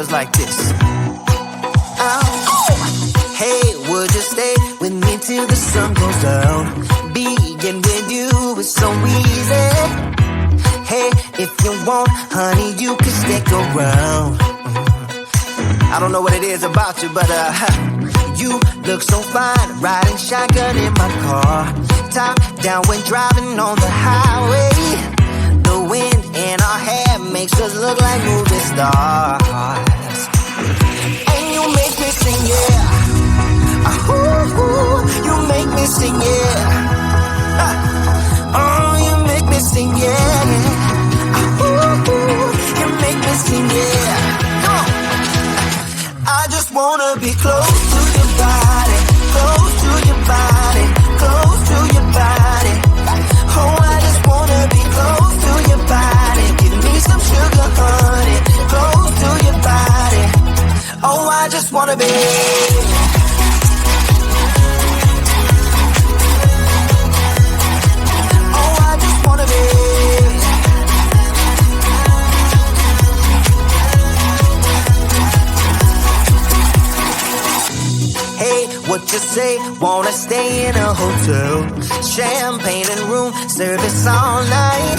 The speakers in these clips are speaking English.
goes like this. Hey, would you stay with me till the sun goes down? Being with you is so easy. Hey, if you want, honey, you can stick around. I don't know what it is about you, but you look so fine, riding shotgun in my car. Top down when driving on the highway. The wind in our hair makes us look like movie stars. And you make me sing, yeah. Ooh, you make me sing, yeah. Oh, you make me sing, yeah. Ooh, you make me sing, yeah. Come on. I just wanna be close to your body, close to your body, close to your body. Oh, I just wanna be close to your body. Give me some sugar, honey, close to your body. Oh, I just wanna be. Oh, I just wanna be. Hey, what you say? Wanna stay in a hotel? Champagne and room service all night.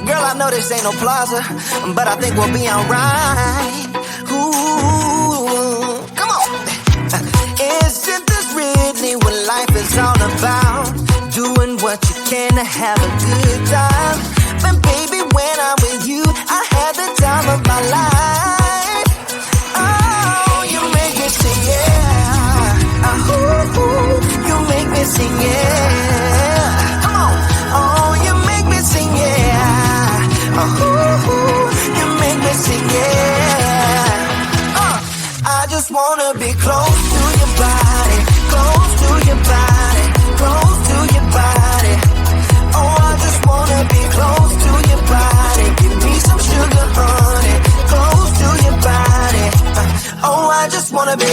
Girl, I know this ain't no plaza, but I think we'll be alright. Ooh, come on. Isn't this really what life is all about? Doing what you can to have a good time. But baby, when I'm with you, I have the time of my life. Oh, you make me sing, yeah. Ooh, you make me sing, yeah. Come on. Oh, you make me sing, yeah. Ooh, you make me sing, yeah. I just wanna be close to your body, close to your body, close to your body. Oh, I just wanna be close to your body. Give me some sugar, honey, close to your body. Oh, I just wanna be.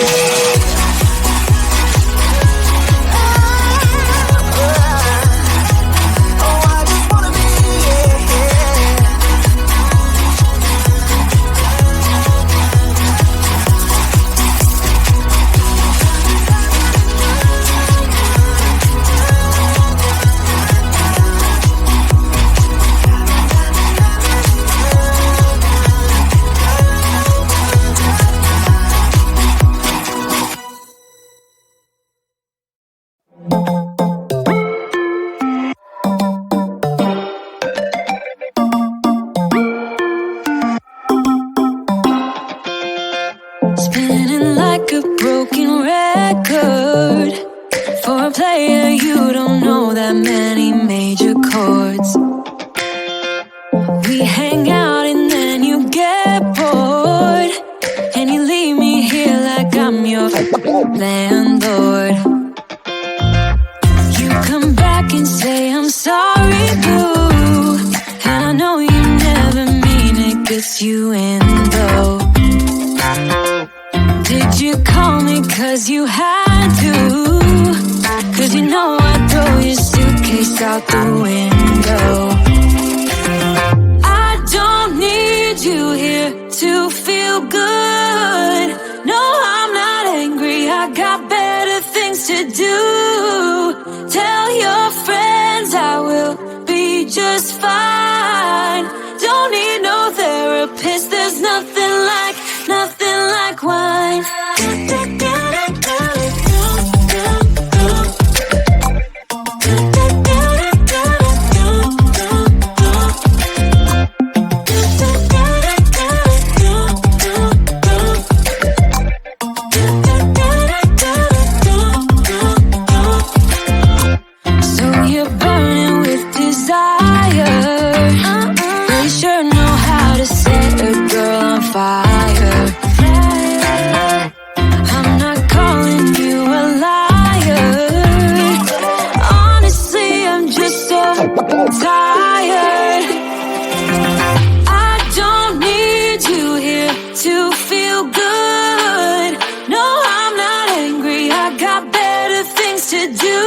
Spinning like a broken record. For a player, you don't know that many major chords. We hang out and then you get bored, and you leave me here like I'm your landlord. You come back and say I'm sorry, boo, and I know you never mean it, gets you in though. Did you call me cause you had to? Cause you know I'd throw your suitcase out the window. I don't need you here to feel good. No, I'm not angry, I got better things to do. Tell your friends I will be just fine. Don't need no therapist, there's nothing like wine. So you're burning with desire. You sure know how to set a girl on fire. I'm not calling you a liar. Honestly, I'm just so tired. I don't need you here to feel good. No, I'm not angry, I got better things to do.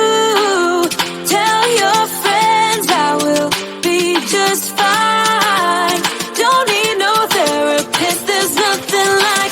Tell your friends I will be just fine. Don't need no therapist, there's nothing like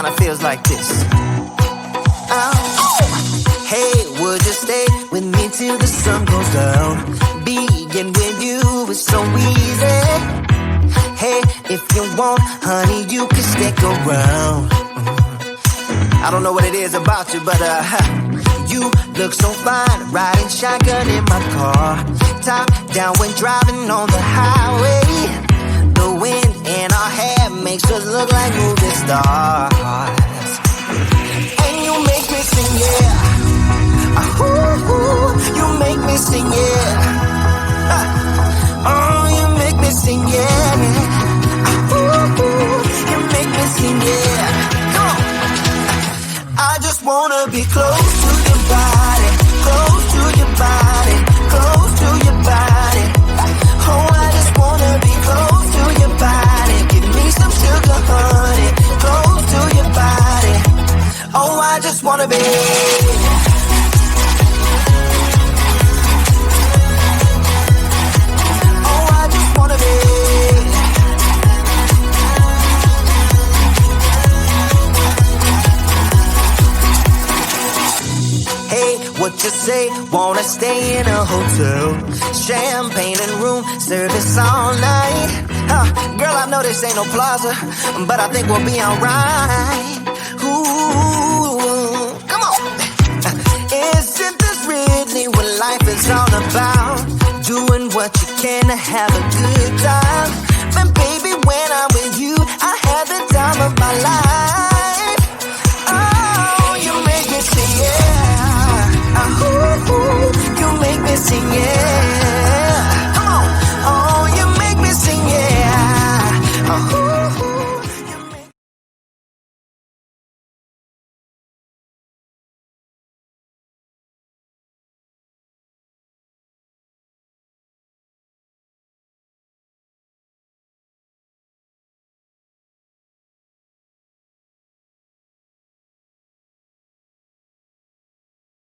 kinda feels like this. Hey, would you stay with me till the sun goes down? Being with you is so easy. Hey, if you want, honey, you can stick around. I don't know what it is about you, but you look so fine, riding shotgun in my car, top down when driving on the highway. The wind in our hair makes us look like movie stars, and you make me sing, yeah. Ooh, you make me sing, yeah. Oh, you make me sing, yeah. Ooh, you make me sing, yeah. Come on. I just wanna be close to your body, close to your body, close to your body. Oh, I just wanna be close to your body. Give me some sugar, honey, close to your body. Oh, I just wanna be. What you say, wanna stay in a hotel, champagne and room service all night. Girl, I know this ain't no plaza, but I think we'll be alright. Ooh, come on. Isn't this really what life is all about? Doing what you can to have a good time. And baby, when I'm with you, I have the time of my life.